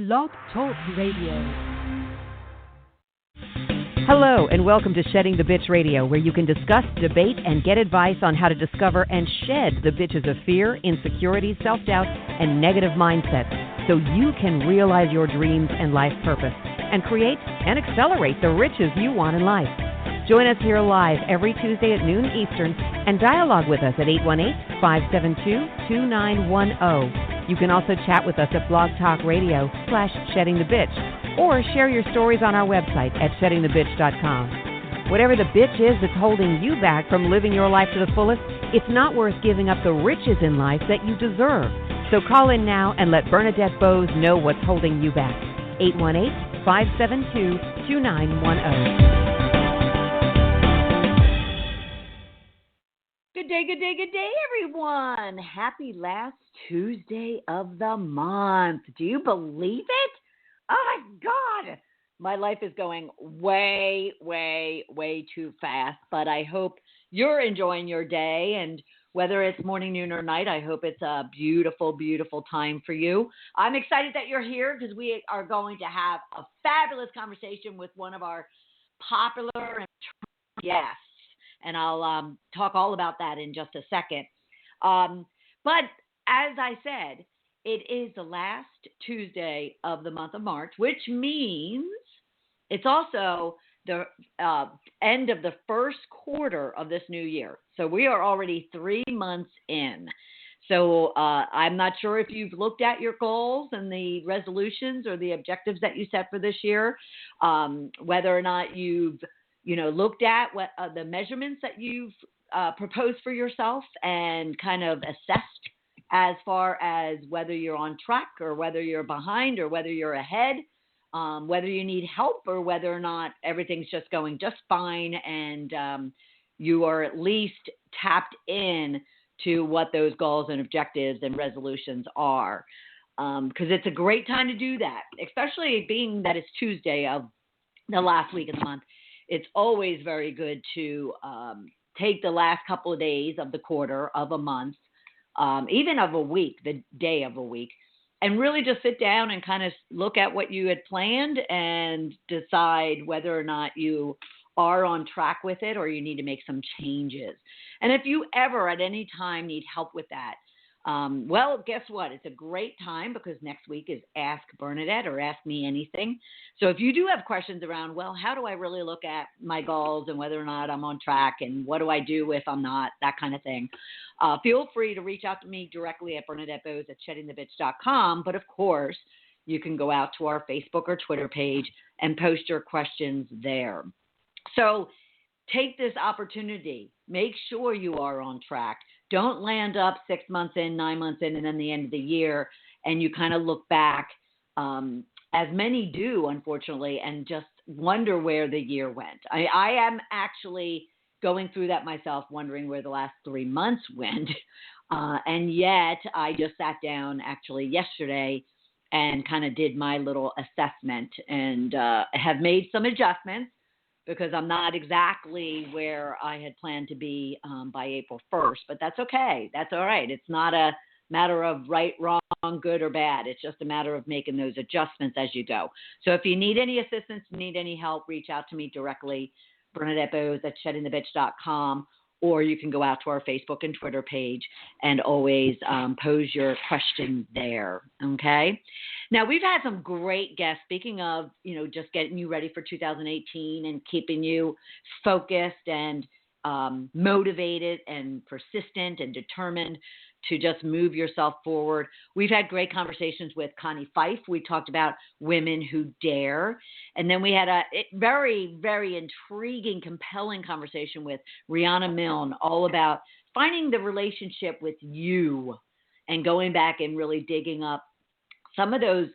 Blog Talk Radio. Hello, and welcome to Shedding the Bitch Radio, where you can discuss, debate, and get advice on how to discover and shed the bitches of fear, insecurity, self-doubt, and negative mindsets so you can realize your dreams and life purpose and create and accelerate the riches you want in life. Join us here live every Tuesday at noon Eastern and dialogue with us at 818-572-2910. You can also chat with us at Blog Talk Radio /SheddingTheBitch or share your stories on our website at SheddingTheBitch.com. Whatever the bitch is that's holding you back from living your life to the fullest, it's not worth giving up the riches in life that you deserve. So call in now and let Bernadette Boas know what's holding you back. 818-572-2910. Good day, everyone. Happy last Tuesday of the month. Do you believe it? Oh, my God. My life is going way too fast, but I hope you're enjoying your day, and whether it's morning, noon, or night, I hope it's a beautiful, beautiful time for you. I'm excited that you're here because we are going to have a fabulous conversation with one of our popular and guests. And I'll talk all about that in just a second. But as I said, it is the last Tuesday of the month of March, which means it's also the end of the first quarter of this new year. So we are already 3 months in. So I'm not sure if you've looked at your goals and the resolutions or the objectives that you set for this year, whether or not you've looked at what the measurements that you've proposed for yourself and kind of assessed as far as whether you're on track or whether you're behind or whether you're ahead, whether you need help or whether or not everything's just going just fine and you are at least tapped in to what those goals and objectives and resolutions are. Because it's a great time to do that, especially being that it's Tuesday of the last week of the month. It's always very good to take the last couple of days of the quarter, of a month, even of a week, the day of a week, and really just sit down and kind of look at what you had planned and decide whether or not you are on track with it or you need to make some changes. And if you ever at any time need help with that, well, guess what? It's a great time because next week is Ask Bernadette or Ask Me Anything. So if you do have questions around, well, how do I really look at my goals and whether or not I'm on track and what do I do if I'm not, that kind of thing, feel free to reach out to me directly at BernadetteBoas at SheddingTheBitch.com. But of course, you can go out to our Facebook or Twitter page and post your questions there. So take this opportunity. Make sure you are on track. Don't land up 6 months in, 9 months in, and then the end of the year, and you kind of look back, as many do, unfortunately, and just wonder where the year went. I am actually going through that myself, wondering where the last 3 months went, and yet I just sat down actually yesterday and kind of did my little assessment and have made some adjustments, because I'm not exactly where I had planned to be by April 1st, but that's okay. That's all right. It's not a matter of right, wrong, good, or bad. It's just a matter of making those adjustments as you go. So if you need any assistance, need any help, reach out to me directly, Bernadette Boas at SheddingTheBitch.com, or you can go out to our Facebook and Twitter page and always pose your question there, okay? Now, we've had some great guests, speaking of, just getting you ready for 2018 and keeping you focused and motivated and persistent and determined to just move yourself forward. We've had great conversations with Connie Fife. We talked about women who dare. And then we had a very, very intriguing, compelling conversation with Rihanna Milne, all about finding the relationship with you and going back and really digging up some of those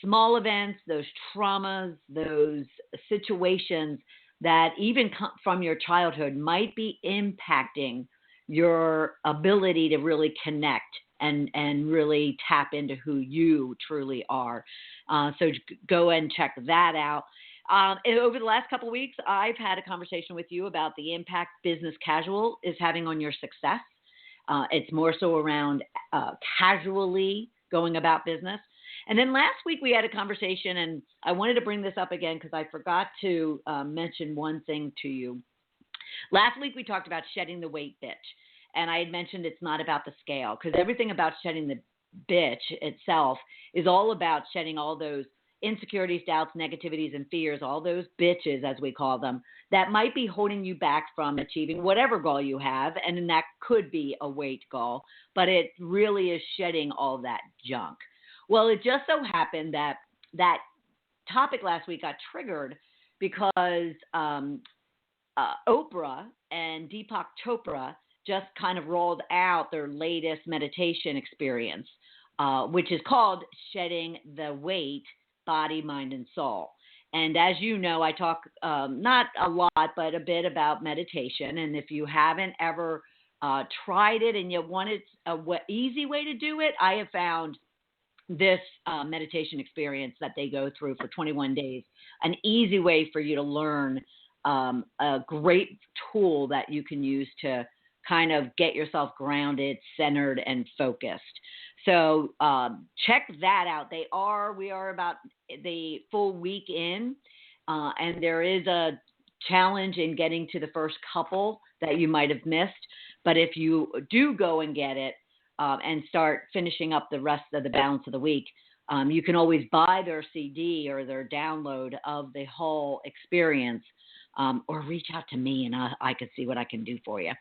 small events, those traumas, those situations that even from your childhood might be impacting your ability to really connect and really tap into who you truly are. So go and check that out. And over the last couple of weeks, I've had a conversation with you about the impact business casual is having on your success. It's more so around casually going about business. And then last week we had a conversation, and I wanted to bring this up again because I forgot to mention one thing to you. Last week we talked about shedding the weight bitch, and I had mentioned it's not about the scale, because everything about shedding the bitch itself is all about shedding all those insecurities, doubts, negativities, and fears, all those bitches, as we call them, that might be holding you back from achieving whatever goal you have. And then that could be a weight goal, but it really is shedding all that junk. Well, it just so happened that that topic last week got triggered because Oprah and Deepak Chopra just kind of rolled out their latest meditation experience, which is called Shedding the Weight, Body, Mind, and Soul. And as you know, I talk not a lot, but a bit about meditation. And if you haven't ever tried it and you wanted an easy way to do it, I have found this meditation experience that they go through for 21 days, an easy way for you to learn a great tool that you can use to kind of get yourself grounded, centered, and focused. So check that out. We are about the full week in, and there is a challenge in getting to the first couple that you might have missed. But if you do go and get it and start finishing up the rest of the balance of the week, you can always buy their CD or their download of the whole experience, or reach out to me and I can see what I can do for you.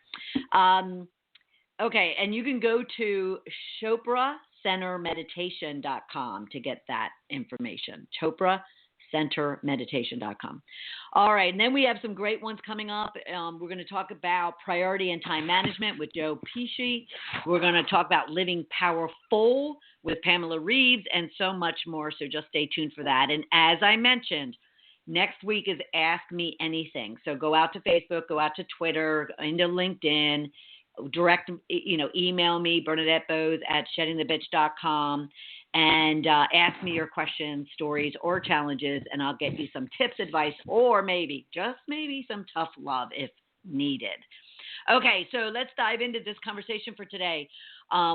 Okay, and you can go to ChopraCenterMeditation.com to get that information. ChopraCenterMeditation.com. All right, and then we have some great ones coming up. We're going to talk about priority and time management with Joe Pesci. We're going to talk about living powerful with Pamela Reeves and so much more, so just stay tuned for that. And as I mentioned, next week is Ask Me Anything. So go out to Facebook, go out to Twitter, into LinkedIn, direct, email me, Bernadette Boas at sheddingthebitch.com, and ask me your questions, stories, or challenges, and I'll get you some tips, advice, or maybe, just maybe, some tough love if needed. Okay, so let's dive into this conversation for today.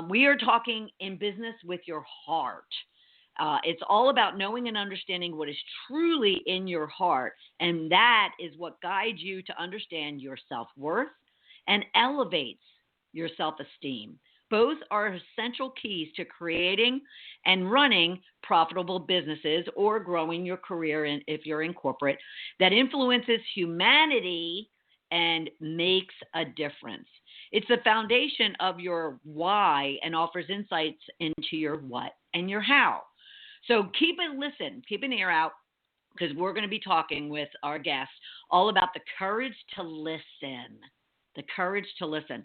We are talking in business with your heart. It's all about knowing and understanding what is truly in your heart, and that is what guides you to understand your self-worth and elevates your self-esteem. Both are essential keys to creating and running profitable businesses or growing your career if you're in corporate that influences humanity and makes a difference. It's the foundation of your why and offers insights into your what and your how. So keep an ear out, because we're going to be talking with our guests all about the courage to listen. The courage to listen.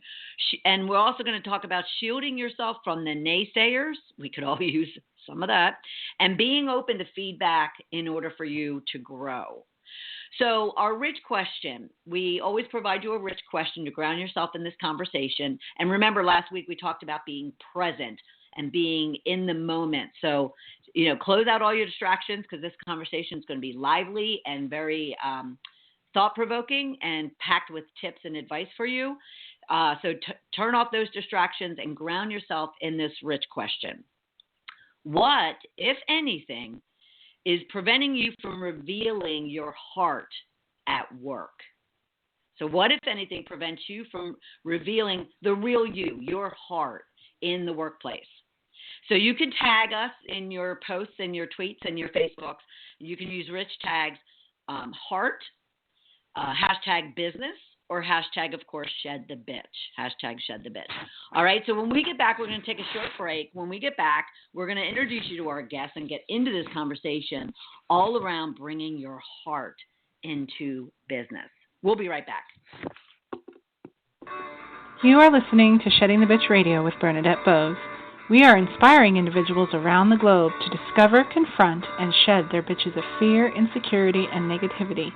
And we're also going to talk about shielding yourself from the naysayers. We could all use some of that. And being open to feedback in order for you to grow. So our rich question, we always provide you a rich question to ground yourself in this conversation. And remember, last week we talked about being present and being in the moment. So, close out all your distractions, because this conversation is going to be lively and very thought-provoking and packed with tips and advice for you. So turn off those distractions and ground yourself in this rich question. What, if anything, is preventing you from revealing your heart at work? So what, if anything, prevents you from revealing the real you, your heart, in the workplace? So you can tag us in your posts and your tweets and your Facebooks. You can use rich tags, heart, hashtag business, or hashtag, of course, shed the bitch. Hashtag shed the bitch. All right, so when we get back, we're going to take a short break. When we get back, we're going to introduce you to our guests and get into this conversation all around bringing your heart into business. We'll be right back. You are listening to Shedding the Bitch Radio with Bernadette Boas. We are inspiring individuals around the globe to discover, confront, and shed their bitches of fear, insecurity, and negativity,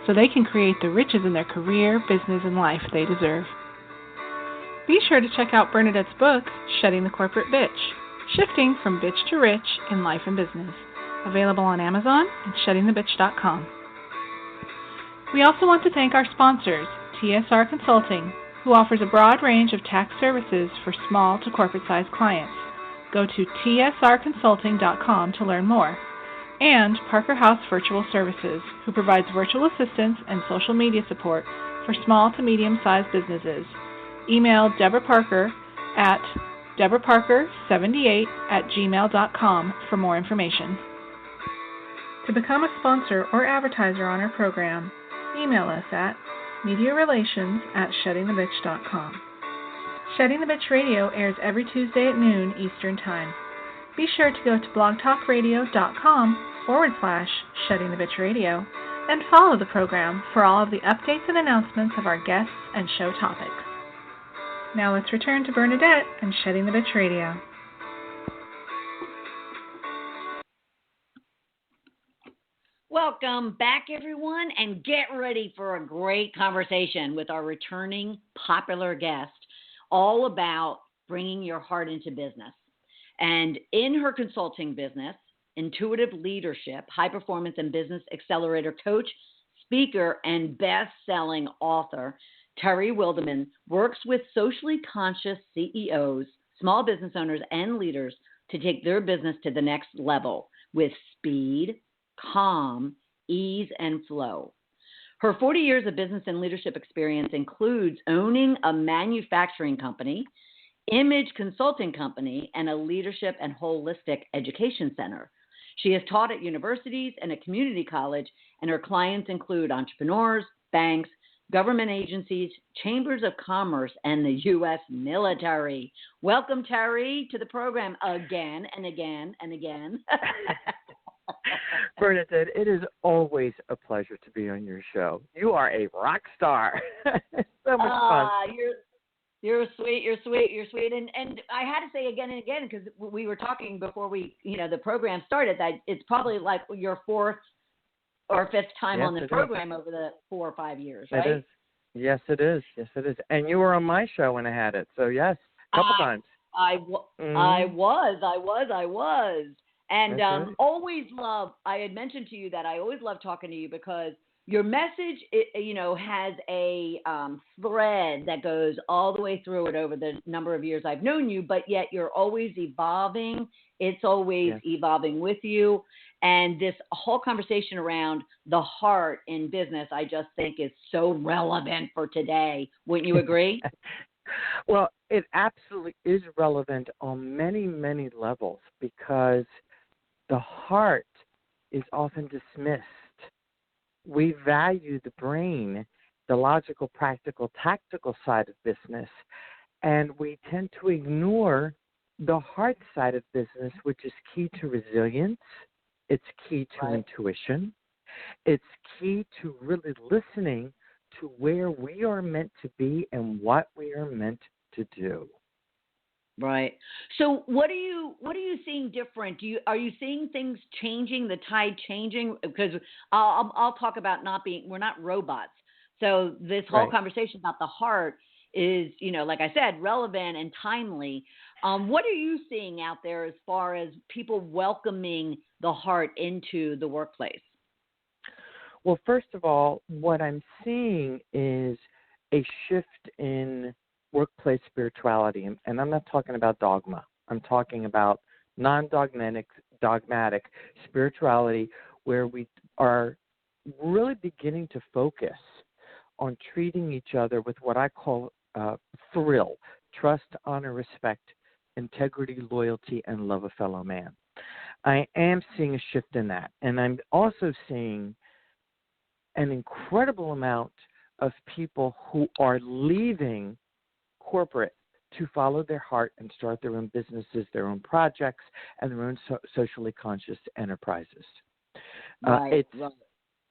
so they can create the riches in their career, business, and life they deserve. Be sure to check out Bernadette's book, Shedding the Corporate Bitch, Shifting from Bitch to Rich in Life and Business, available on Amazon and sheddingthebitch.com. We also want to thank our sponsors, TSR Consulting, who offers a broad range of tax services for small to corporate-sized clients. Go to tsrconsulting.com to learn more. And Parker House Virtual Services, who provides virtual assistance and social media support for small to medium-sized businesses. Email Deborah Parker at deborahparker78@gmail.com for more information. To become a sponsor or advertiser on our program, email us at mediarelations@sheddingthebitch.com. Shedding the Bitch Radio airs every Tuesday at noon Eastern Time. Be sure to go to blogtalkradio.com/sheddingthebitchradio and follow the program for all of the updates and announcements of our guests and show topics. Now let's return to Bernadette and Shedding the Bitch Radio. Welcome back, everyone, and get ready for a great conversation with our returning popular guest, all about bringing your heart into business. And in her consulting business, intuitive leadership, high performance and business accelerator coach, speaker, and best-selling author, Terry Wildemann works with socially conscious CEOs, small business owners, and leaders to take their business to the next level with speed, calm, ease, and flow. Her 40 years of business and leadership experience includes owning a manufacturing company, image consulting company, and a leadership and holistic education center. She has taught at universities and a community college, and her clients include entrepreneurs, banks, government agencies, chambers of commerce, and the U.S. military. Welcome, Terry, to the program again and again and again. Bernadette, it is always a pleasure to be on your show. You are a rock star. So much fun. You're sweet. And I had to say again and again, because we were talking before the program started, that it's probably like your fourth or fifth time on the program over the 4 or 5 years, right? It is. Yes, it is. And you were on my show when I had it. So, yes, a couple times. I was. And I had mentioned to you that I always love talking to you because your message, has a thread that goes all the way through it over the number of years I've known you, but yet you're always evolving. It's always evolving with you. And this whole conversation around the heart in business, I just think is so relevant for today. Wouldn't you agree? Well, it absolutely is relevant on many, many levels because the heart is often dismissed. We value the brain, the logical, practical, tactical side of business, and we tend to ignore the heart side of business, which is key to resilience. It's key to intuition. It's key to really listening to where we are meant to be and what we are meant to do. Right. So what are you seeing different? Are you seeing things changing, the tide changing? Because I'll talk about we're not robots. So this whole conversation about the heart is, like I said, relevant and timely. What are you seeing out there as far as people welcoming the heart into the workplace? Well, first of all, what I'm seeing is a shift in workplace spirituality, and I'm not talking about dogma. I'm talking about non-dogmatic spirituality where we are really beginning to focus on treating each other with what I call thrill, trust, honor, respect, integrity, loyalty, and love a fellow man. I am seeing a shift in that, and I'm also seeing an incredible amount of people who are leaving corporate to follow their heart and start their own businesses, their own projects, and their own socially conscious enterprises. It's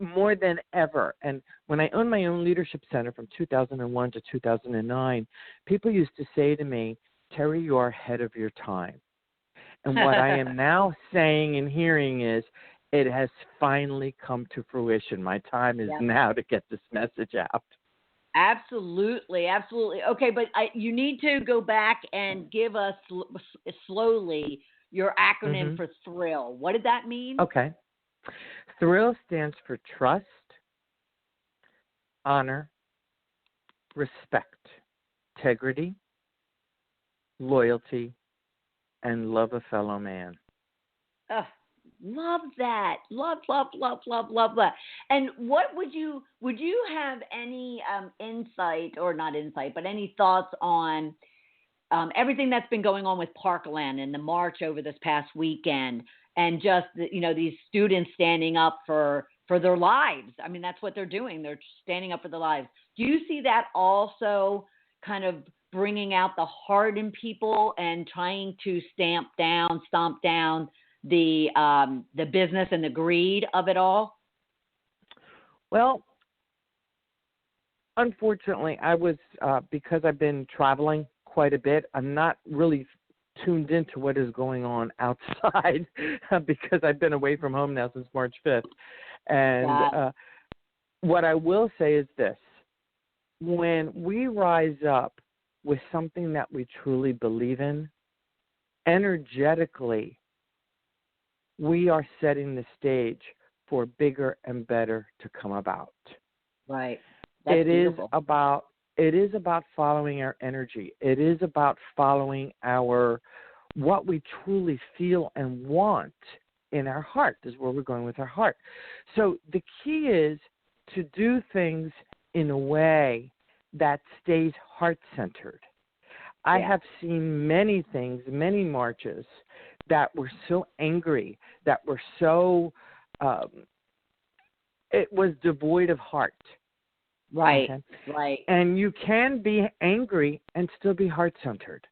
more than ever. And when I owned my own leadership center from 2001 to 2009, people used to say to me, Terry, you are ahead of your time. And what I am now saying and hearing is, it has finally come to fruition. My time is now to get this message out. Absolutely. Okay, but you need to go back and give us slowly your acronym for THRILL. What did that mean? Okay. THRILL stands for trust, honor, respect, integrity, loyalty, and love a fellow man. Love that. Love that. And what would you have any insight, or not insight, but any thoughts on everything that's been going on with Parkland and the march over this past weekend, and just these students standing up for their lives? I mean, that's what they're doing. They're standing up for their lives. Do you see that also kind of bringing out the heart in people and trying to stomp down the business and the greed of it all? Well, unfortunately, I was because I've been traveling quite a bit, I'm not really tuned into what is going on outside because I've been away from home now since March 5th. And what I will say is this: when we rise up with something that we truly believe in, energetically, we are setting the stage for bigger and better to come about. Right. That's beautiful. It is about following our energy. It is about following what we truly feel and want in our heart. This is where we're going with our heart. So the key is to do things in a way that stays heart-centered. I have seen many things, many marches that were so angry, that were so, it was devoid of heart. Right, okay? Right. And you can be angry and still be heart-centered.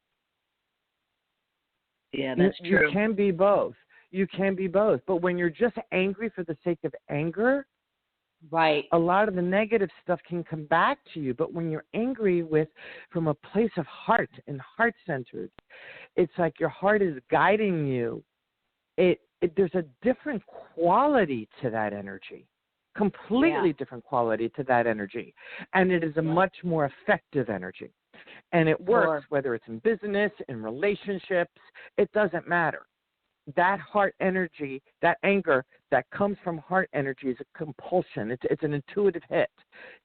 Yeah, that's true. You can be both. But when you're just angry for the sake of anger, right, a lot of the negative stuff can come back to you. But when you're angry from a place of heart and heart-centered, it's like your heart is guiding you. There's a different quality to that energy. Completely different quality to that energy. And it is a much more effective energy. And it works whether it's in business, in relationships, it doesn't matter. That heart energy, that anger that comes from heart energy is a compulsion. It's an intuitive hit.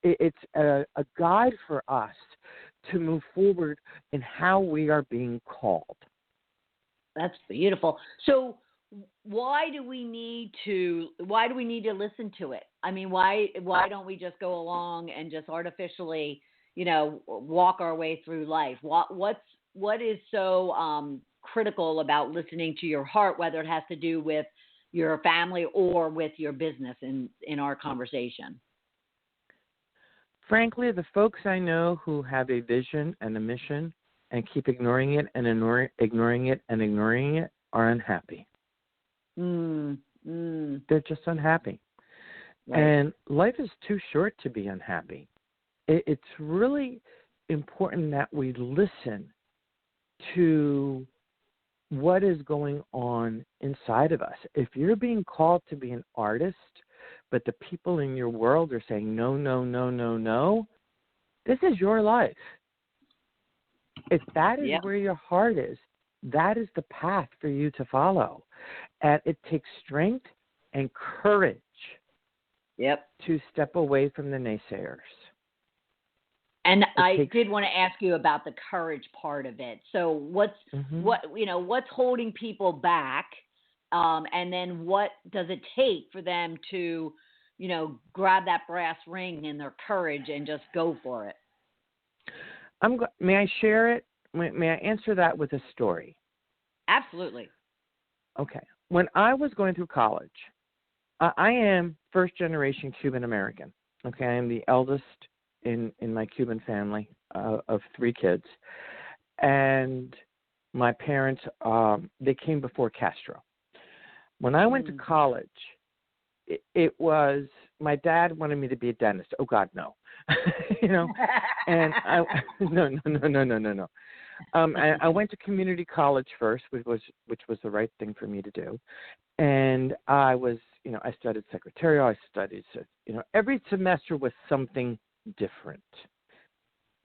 It's a guide for us to move forward in how we are being called. That's beautiful. So why do we need to listen to it? I mean, why don't we just go along and just artificially, walk our way through life? What is so critical about listening to your heart, whether it has to do with your family or with your business in our conversation? Frankly, the folks I know who have a vision and a mission and keep ignoring it and ignoring it are unhappy. They're just unhappy. Right. And life is too short to be unhappy. It's really important that we listen to what is going on inside of us. If you're being called to be an artist, but the people in your world are saying, no, no, no, no, no, this is your life. If that is where your heart is, that is the path for you to follow. And it takes strength and courage to step away from the naysayers. And I did want to ask you about the courage part of it. So what's holding people back? And then what does it take for them to, grab that brass ring in their courage and just go for it? May I share it? May I answer that with a story? Absolutely. Okay. When I was going through college, I am first-generation Cuban American. Okay, I am the eldest in my Cuban family of 3 kids, and my parents they came before Castro. When I went to college, it was my dad wanted me to be a dentist. Oh God, no, and no. I went to community college first, which was the right thing for me to do, and I was, I studied secretarial. I studied, every semester was something different.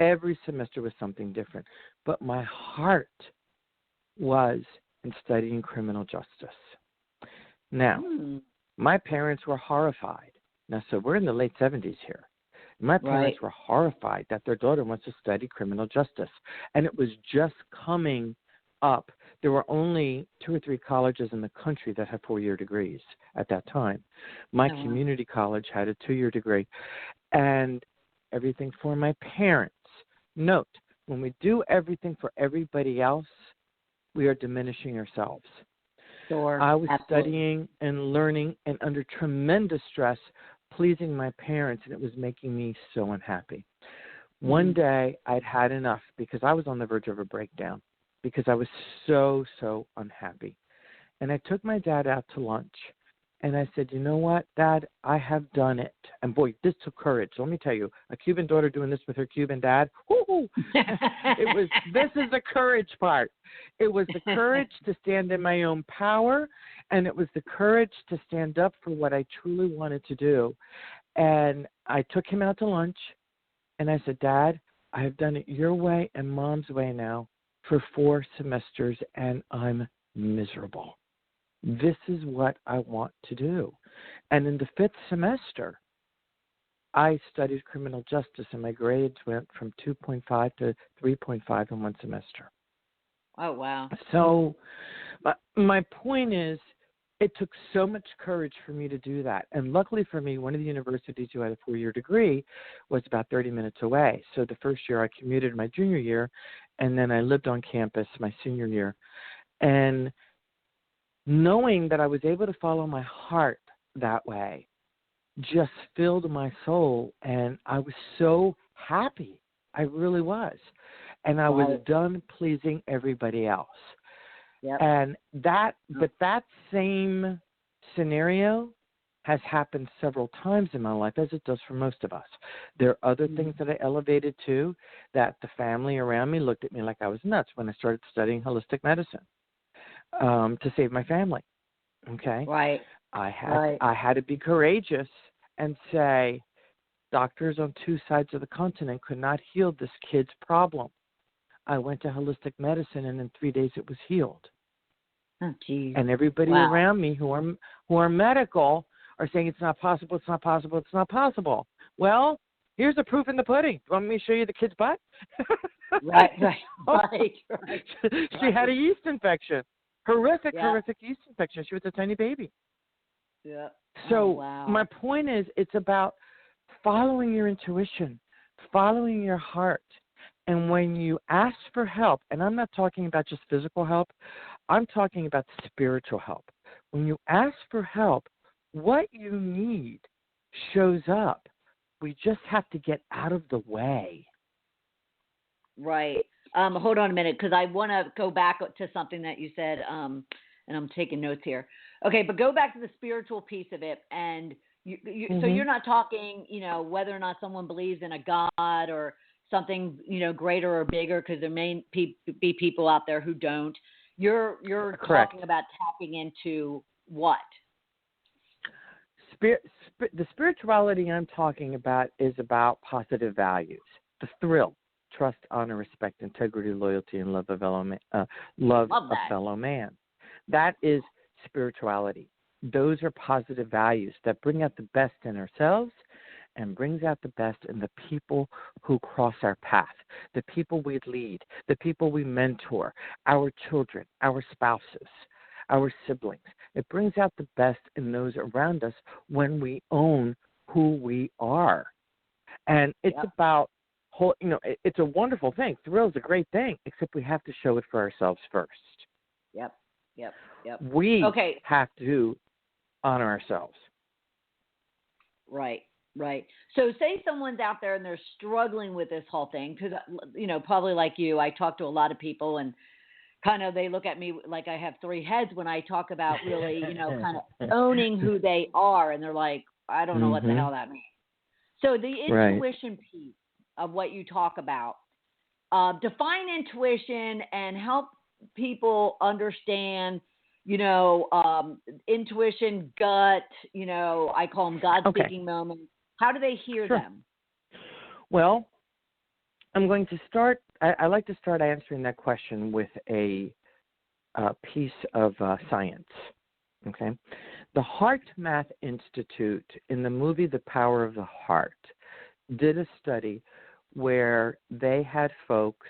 Every semester was something different, but my heart was in studying criminal justice. Now, my parents were horrified. Now, so we're in the late 70s here. My parents were horrified that their daughter wants to study criminal justice. And it was just coming up there were only 2 or 3 colleges in the country that had 4-year degrees at that time. My community college had a 2-year degree. And everything for my parents. Note, when we do everything for everybody else, we are diminishing ourselves. Sure. I was Absolutely. studying and learning and under tremendous stress, pleasing my parents, and it was making me so unhappy. One day, I'd had enough because I was on the verge of a breakdown because I was so, so unhappy. And I took my dad out to lunch, and I said, you know what, Dad, I have done it. And, boy, this took courage. So let me tell you, a Cuban daughter doing this with her Cuban dad, whoo, this is the courage part. It was the courage to stand in my own power, and it was the courage to stand up for what I truly wanted to do. And I took him out to lunch, and I said, Dad, I have done it your way and Mom's way now for 4 semesters, and I'm miserable. This is what I want to do. And in the 5th semester, I studied criminal justice, and my grades went from 2.5 to 3.5 in one semester. Oh, wow. So my point is, it took so much courage for me to do that. And luckily for me, one of the universities who had a 4-year degree was about 30 minutes away. So the first year I commuted my junior year, and then I lived on campus my senior year. And knowing that I was able to follow my heart that way just filled my soul, and I was so happy. I really was. And I was done pleasing everybody else. Yep. And that same scenario has happened several times in my life, as it does for most of us. There are other things that I elevated to that the family around me looked at me like I was nuts when I started studying holistic medicine to save my family. Okay? Right. I had to be courageous and say, doctors on 2 sides of the continent could not heal this kid's problem. I went to holistic medicine, and in 3 days it was healed. Oh, geez. And everybody around me who are medical are saying it's not possible, it's not possible, it's not possible. Well, here's the proof in the pudding. Do you want me to show you the kid's butt? Right. She had a yeast infection. Horrific yeast infection. She was a tiny baby. Yeah. So my point is, it's about following your intuition, following your heart. And when you ask for help, and I'm not talking about just physical help, I'm talking about spiritual help. When you ask for help, what you need shows up. We just have to get out of the way. Right. Hold on a minute, because I want to go back to something that you said, and I'm taking notes here. Okay, but go back to the spiritual piece of it, and so you're not talking, whether or not someone believes in a God or something, greater or bigger, because there may be people out there who don't. You're Correct. talking about tapping into what? The spirituality I'm talking about is about positive values, the thrill, trust, honor, respect, integrity, loyalty, and love of a fellow man. That is spirituality. Those are positive values that bring out the best in ourselves and brings out the best in the people who cross our path, the people we lead, the people we mentor, our children, our spouses, our siblings. It brings out the best in those around us when we own who we are. And it's about, it's a wonderful thing. Thrill is a great thing, except we have to show it for ourselves first. Yep. We have to honor ourselves. Right. So say someone's out there and they're struggling with this whole thing, because, probably like you, I talk to a lot of people and kind of they look at me like I have 3 heads when I talk about really, kind of owning who they are. And they're like, I don't know what the hell that means. So the intuition piece of what you talk about, define intuition and help people understand, intuition, gut, I call them God-speaking moments. How do they hear them? Well, I'm going to start, I like to start answering that question with a piece of science, okay? The Heart Math Institute, in the movie The Power of the Heart, did a study where they had folks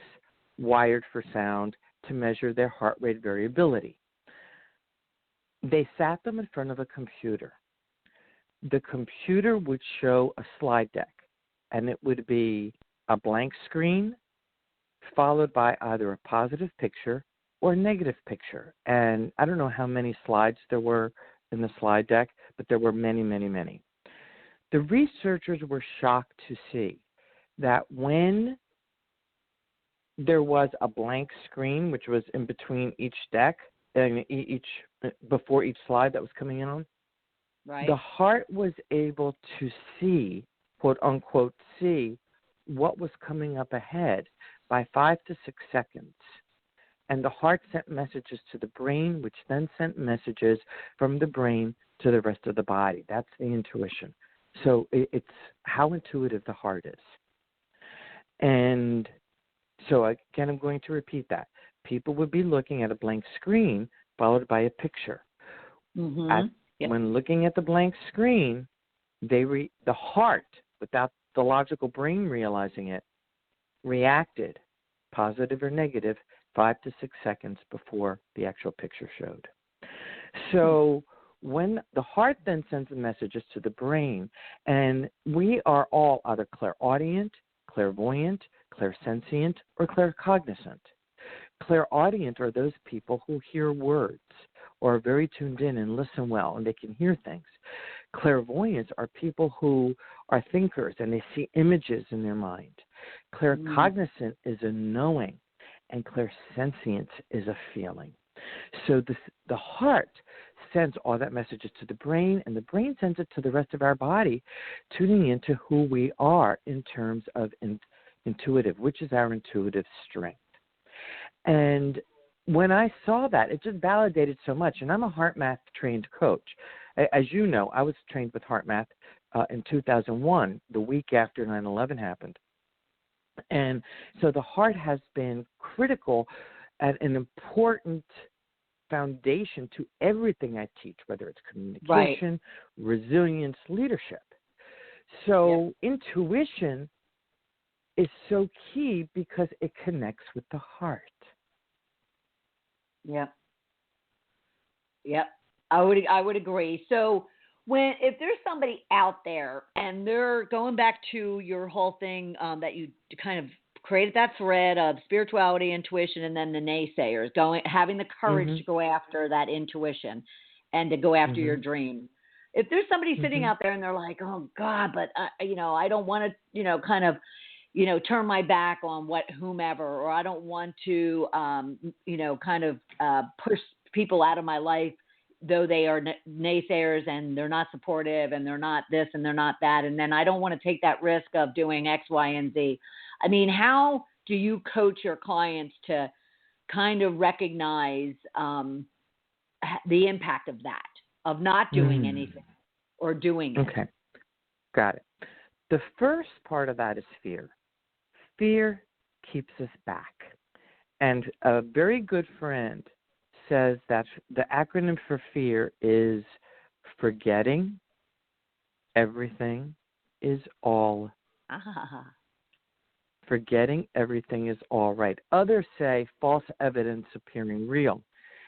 wired for sound to measure their heart rate variability. They sat them in front of a computer. The computer would show a slide deck, and it would be a blank screen followed by either a positive picture or a negative picture. And I don't know how many slides there were in the slide deck, but there were many, many, many. The researchers were shocked to see that when there was a blank screen, which was in between each deck, and before each slide that was coming in on, Right. the heart was able to see, quote unquote, see what was coming up ahead by 5 to 6 seconds. And the heart sent messages to the brain, which then sent messages from the brain to the rest of the body. That's the intuition. So it's how intuitive the heart is. And so again, I'm going to repeat that. People would be looking at a blank screen followed by a picture. Mm-hmm. When looking at the blank screen, the heart, without the logical brain realizing it, reacted, positive or negative, 5 to 6 seconds before the actual picture showed. So when the heart then sends the messages to the brain, and we are all either clairaudient, clairvoyant, clairsentient, or claircognizant. Clairaudient are those people who hear words or are very tuned in and listen well, and they can hear things. Clairvoyants are people who are thinkers, and they see images in their mind. Claircognizant is a knowing, and clairsentience is a feeling. So the heart sends all that messages to the brain, and the brain sends it to the rest of our body, tuning into who we are in terms of intuitive, which is our intuitive strength. And when I saw that, it just validated so much. And I'm a heart math trained coach. As you know, I was trained with heart math in 2001, the week after 9/11 happened. And so the heart has been critical and an important foundation to everything I teach, whether it's communication, resilience, leadership. So intuition is so key because it connects with the heart. Yep. I would agree. So if there's somebody out there and they're going back to your whole thing that you kind of created that thread of spirituality, intuition, and then the naysayers, having the courage to go after that intuition and to go after your dream. If there's somebody sitting out there and they're like, oh God, but I don't want to, kind of, turn my back on whomever, or I don't want to, push people out of my life, though they are naysayers and they're not supportive and they're not this and they're not that. And then I don't want to take that risk of doing X, Y, and Z. I mean, how do you coach your clients to kind of recognize the impact of that, of not doing anything or doing it? Okay, got it. The first part of that is fear. Fear keeps us back. And a very good friend says that the acronym for fear is forgetting everything is all. Forgetting everything is all right. Others say false evidence appearing real.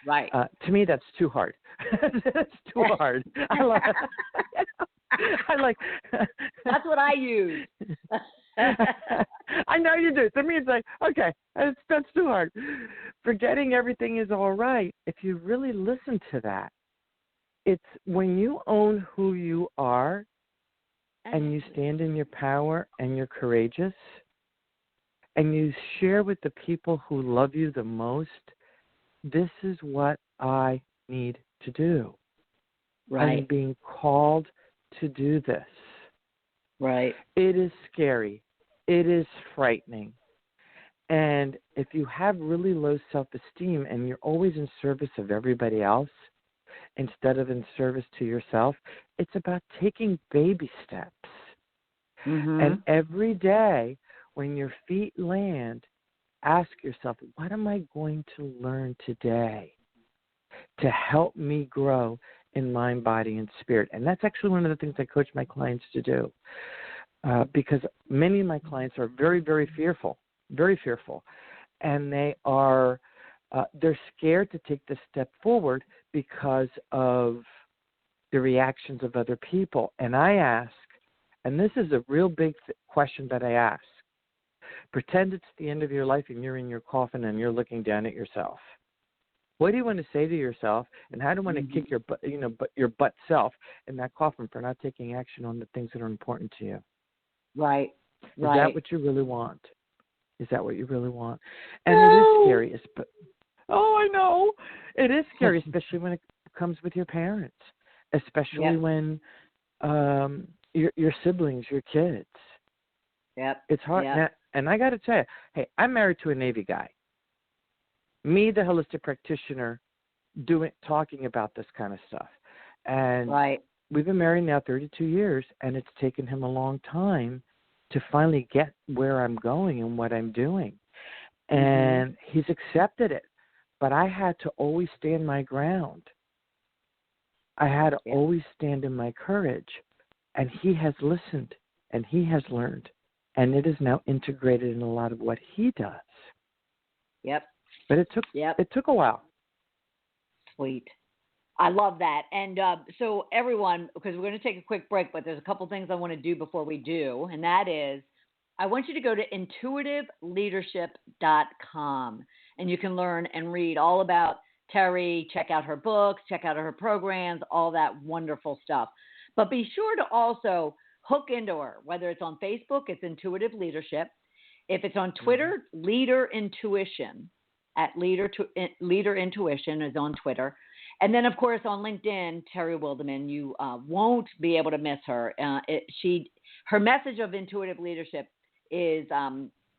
Right. To me, that's too hard. That's too hard. I like. That's what I use. I know you do. To me, it's like, okay, that's too hard. Forgetting everything is all right. If you really listen to that, it's when you own who you are and you stand in your power and you're courageous and you share with the people who love you the most, this is what I need to do. Right. I'm being called to do this. Right. It is scary. It is frightening. And if you have really low self-esteem and you're always in service of everybody else instead of in service to yourself, it's about taking baby steps. And every day when your feet land, ask yourself, what am I going to learn today to help me grow in mind, body, and spirit? And that's actually one of the things I coach my clients to do. Because many of my clients are very, very fearful, and they are they're scared to take this step forward because of the reactions of other people. And I ask, and this is a real big question that I ask, pretend it's the end of your life and you're in your coffin and you're looking down at yourself. What do you want to say to yourself, and how do you want to kick your butt self in that coffin for not taking action on the things that are important to you? Right. Is that what you really want? Is that what you really want? And it is scary. I know. It is scary, especially when it comes with your parents, especially when your siblings, your kids. Yep. It's hard. Yep. And I got to tell you, hey, I'm married to a Navy guy. Me, the holistic practitioner, talking about this kind of stuff. And we've been married now 32 years, and it's taken him a long time to finally get where I'm going and what I'm doing. And he's accepted it. But I had to always stand my ground. I had to always stand in my courage. And he has listened, and he has learned. And it is now integrated in a lot of what he does. Yep. But it took a while. Sweet. I love that. And so everyone, because we're going to take a quick break, but there's a couple things I want to do before we do, and that is I want you to go to intuitiveleadership.com, and you can learn and read all about Terry, check out her books, check out her programs, all that wonderful stuff. But be sure to also hook into her, whether it's on Facebook, it's Intuitive Leadership. If it's on Twitter, Leader Intuition. At Leader Intuition is on Twitter. And then, of course, on LinkedIn, Terry Wildemann, you won't be able to miss her. Her message of intuitive leadership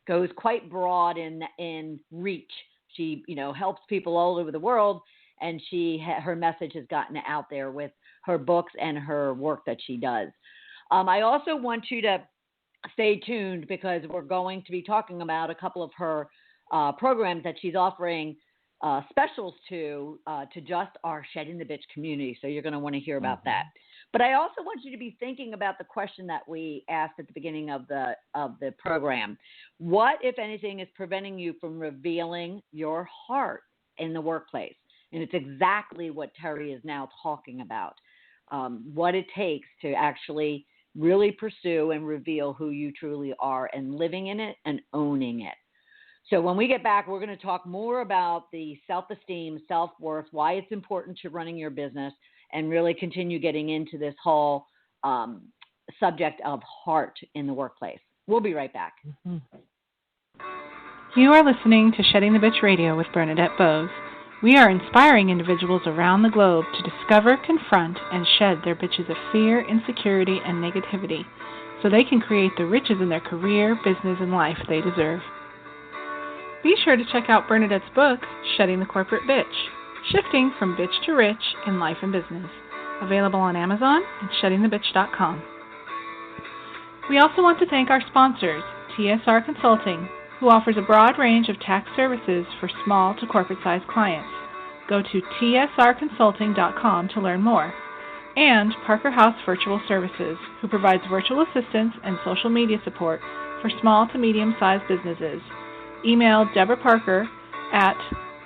goes quite broad in reach. She, helps people all over the world, and her message has gotten out there with her books and her work that she does. I also want you to stay tuned because we're going to be talking about a couple of her programs that she's offering specials to just our Shedding the Bitch community. So you're going to want to hear about that. But I also want you to be thinking about the question that we asked at the beginning of the program. What, if anything, is preventing you from revealing your heart in the workplace? And it's exactly what Terry is now talking about, what it takes to actually really pursue and reveal who you truly are and living in it and owning it. So when we get back, we're going to talk more about the self-esteem, self-worth, why it's important to running your business, and really continue getting into this whole subject of heart in the workplace. We'll be right back. You are listening to Shedding the Bitch Radio with Bernadette Boas. We are inspiring individuals around the globe to discover, confront, and shed their bitches of fear, insecurity, and negativity so they can create the riches in their career, business, and life they deserve. Be sure to check out Bernadette's book, Shedding the Corporate Bitch, Shifting from Bitch to Rich in Life and Business, available on Amazon and sheddingthebitch.com. We also want to thank our sponsors, TSR Consulting, who offers a broad range of tax services for small to corporate-sized clients. Go to tsrconsulting.com to learn more. And Parker House Virtual Services, who provides virtual assistance and social media support for small to medium-sized businesses. Email Deborah Parker at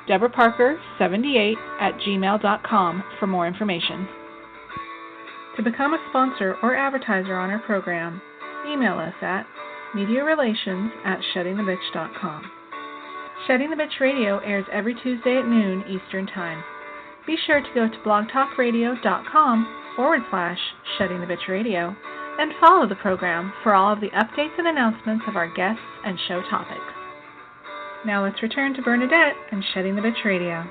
deborahparker78@gmail.com for more information. To become a sponsor or advertiser on our program, email us at mediarelations@sheddingthebitch.com. Shedding the Bitch Radio airs every Tuesday at noon Eastern Time. Be sure to go to blogtalkradio.com/sheddingthebitchradio and follow the program for all of the updates and announcements of our guests and show topics. Now let's return to Bernadette and Shedding the Bitch Radio.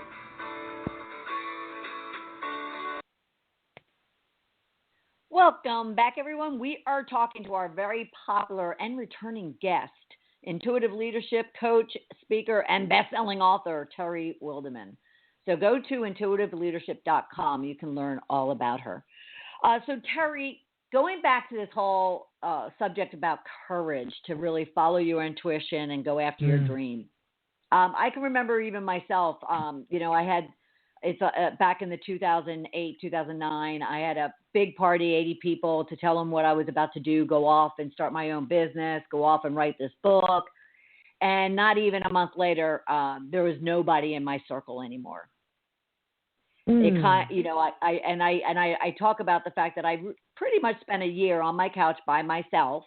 Welcome back, everyone. We are talking to our very popular and returning guest, intuitive leadership coach, speaker, and best-selling author, Terry Wildemann. So go to intuitiveleadership.com. You can learn all about her. So Terry, going back to this whole subject about courage to really follow your intuition and go after your dream. I can remember even myself, back in the 2008, 2009, I had a big party, 80 people, to tell them what I was about to do, go off and start my own business, go off and write this book. And not even a month later, there was nobody in my circle anymore. It kind, I talk about the fact that I pretty much spent a year on my couch by myself,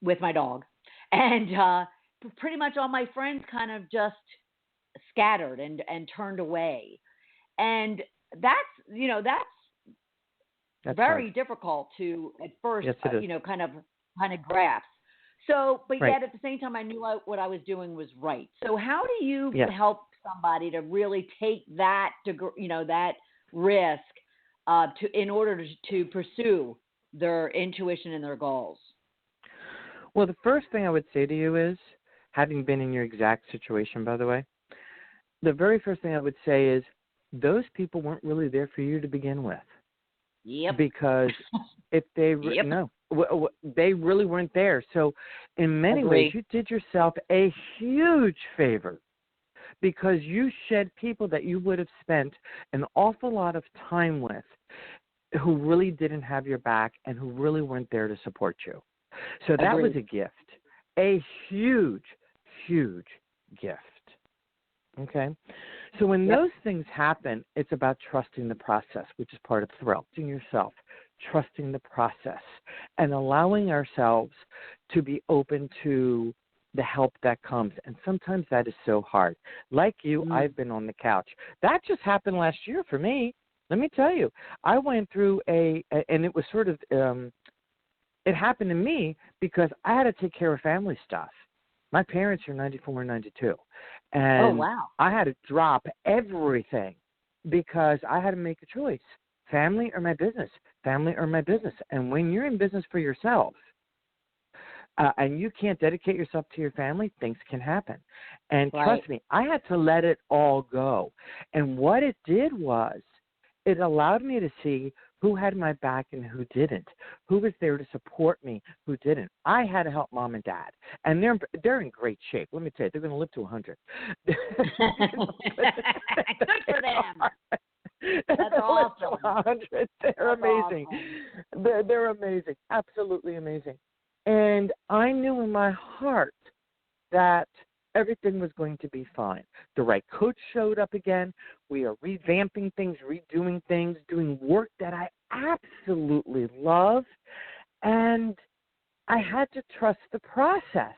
with my dog, and pretty much all my friends kind of just scattered and turned away, and that's very hard. difficult to at first, Yes, it is. kind of grasp. So, but Right. yet at the same time, I knew what I was doing was right. So, how do you Yes. help somebody to really take that that risk in order to pursue their intuition and their goals? Well, the first thing I would say to you is, having been in your exact situation, by the way, the very first thing I would say is those people weren't really there for you to begin with. Yep. Because if they they really weren't there. So in many ways, you did yourself a huge favor, because you shed people that you would have spent an awful lot of time with, who really didn't have your back and who really weren't there to support you. So that was a gift, a huge, huge gift. Okay? So when those things happen, it's about trusting the process, which is part of thrill. Trusting yourself, trusting the process, and allowing ourselves to be open to the help that comes. And sometimes that is so hard. Like you, I've been on the couch. That just happened last year for me. Let me tell you, I went through and it was sort of, it happened to me because I had to take care of family stuff. My parents are 94 and 92. And I had to drop everything because I had to make a choice. Family or my business? Family or my business? And when you're in business for yourself, and you can't dedicate yourself to your family, things can happen. And trust me, I had to let it all go. And what it did was it allowed me to see who had my back and who didn't, who was there to support me, who didn't. I had to help mom and dad, and they're in great shape. Let me tell you, they're going to live to 100. Good for them. That's awesome. 100. They're amazing. Awesome. They're amazing, absolutely amazing. And I knew in my heart that everything was going to be fine. The right coach showed up again. We are revamping things, redoing things, doing work that I absolutely love. And I had to trust the process.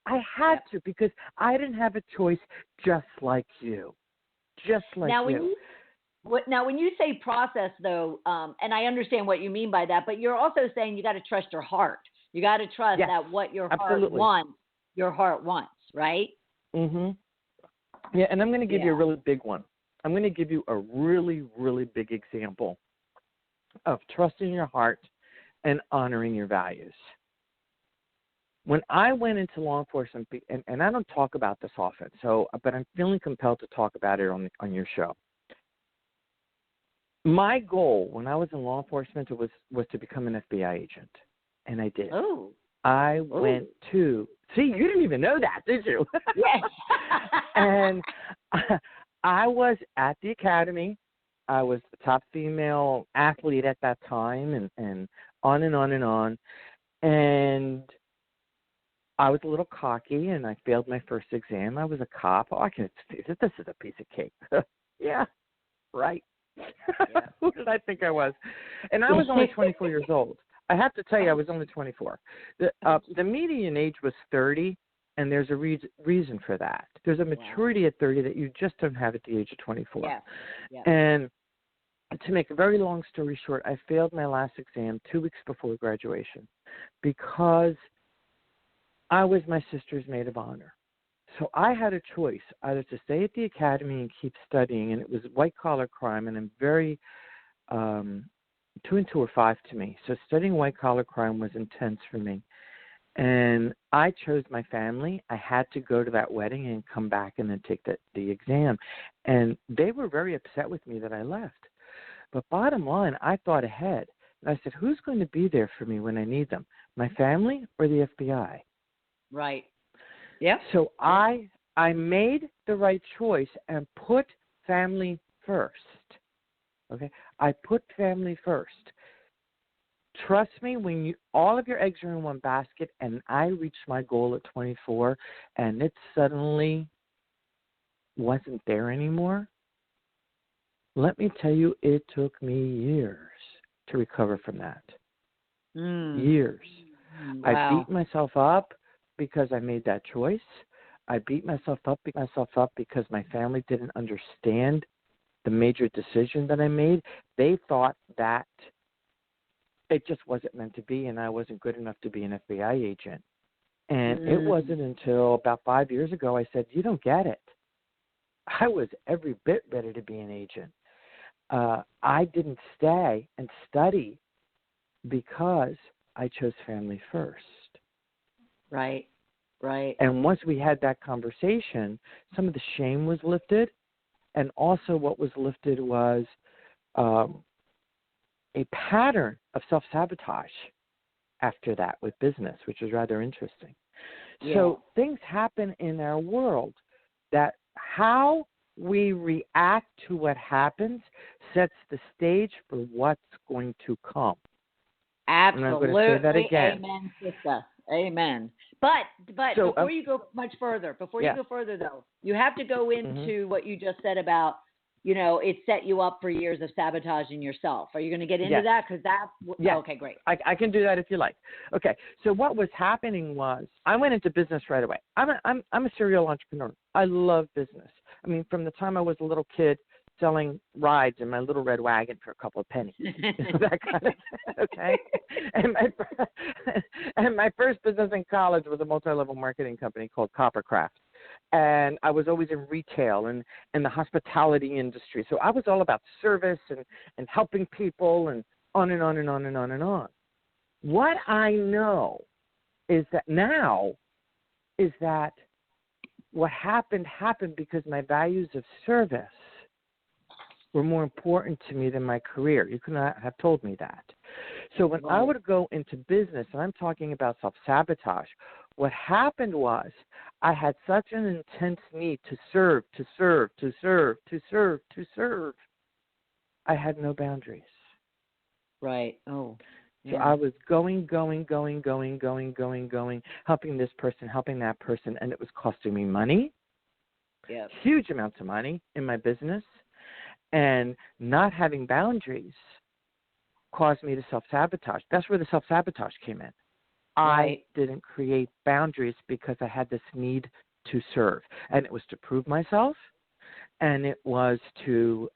I had to, because I didn't have a choice, just like you. Just like you. Now, when you say process, though, and I understand what you mean by that, but you're also saying you got to trust your heart. You got to trust that what your heart wants, your heart wants, right? Mm-hmm. Yeah, and I'm going to give you a really big one. I'm going to give you a really, really big example of trusting your heart and honoring your values. When I went into law enforcement, and I don't talk about this often, but I'm feeling compelled to talk about it on your show. My goal when I was in law enforcement was to become an FBI agent, and I did. Oh. I went to – see, you didn't even know that, did you? Yes. And I was at the academy. I was the top female athlete at that time, and on and on and on. And I was a little cocky, and I failed my first exam. I was a cop. Oh, I can see this. This is a piece of cake. Yeah, right. Yeah. Who did I think I was? And I was only 24 years old. I have to tell you, I was only 24. The median age was 30, and there's a reason for that. There's a maturity at 30 that you just don't have at the age of 24. Yes. Yes. And to make a very long story short, I failed my last exam 2 weeks before graduation because I was my sister's maid of honor. So I had a choice, either to stay at the academy and keep studying, and it was white-collar crime, and I'm very 2 and 2 are 5 to me. So studying white-collar crime was intense for me. And I chose my family. I had to go to that wedding and come back and then take the exam. And they were very upset with me that I left. But bottom line, I thought ahead. And I said, who's going to be there for me when I need them, my family or the FBI? Right. Yeah. So I made the right choice and put family first. Okay? I put family first. trust me, when all of your eggs are in one basket, and I reached my goal at 24, and it suddenly wasn't there anymore, let me tell you, it took me years to recover from that. Years. Wow. I beat myself up because I made that choice. I beat myself up because my family didn't understand the major decision that I made. They thought that it just wasn't meant to be, and I wasn't good enough to be an FBI agent. And it wasn't until about 5 years ago I said, you don't get it. I was every bit ready to be an agent. I didn't stay and study because I chose family first. Right, right. And once we had that conversation, some of the shame was lifted. And also what was lifted was a pattern of self-sabotage after that with business, which was rather interesting. Yeah. So things happen in our world that how we react to what happens sets the stage for what's going to come. Absolutely. And I'm going to say that again. Amen, sister. Amen. But so, before you go much further, you go further, though, you have to go into what you just said about, it set you up for years of sabotaging yourself. Are you going to get into that? Because that's okay, great. I can do that if you like. Okay. So what was happening was I went into business right away. I'm a serial entrepreneur. I love business. I mean, from the time I was a little kid selling rides in my little red wagon for a couple of pennies, that kind of okay. And my first business in college was a multi-level marketing company called Coppercraft. And I was always in retail and in the hospitality industry. So I was all about service and helping people and on and on and on and on and on. What I know is that now is that what happened because my values of service were more important to me than my career. You could not have told me that. So when I would go into business, and I'm talking about self-sabotage, what happened was I had such an intense need to serve. I had no boundaries. Right. Oh. Yeah. So I was going, helping this person, helping that person, and it was costing me money, huge amounts of money in my business, and not having boundaries caused me to self-sabotage. That's where the self-sabotage came in. I didn't create boundaries because I had this need to serve. And it was to prove myself, and it was to,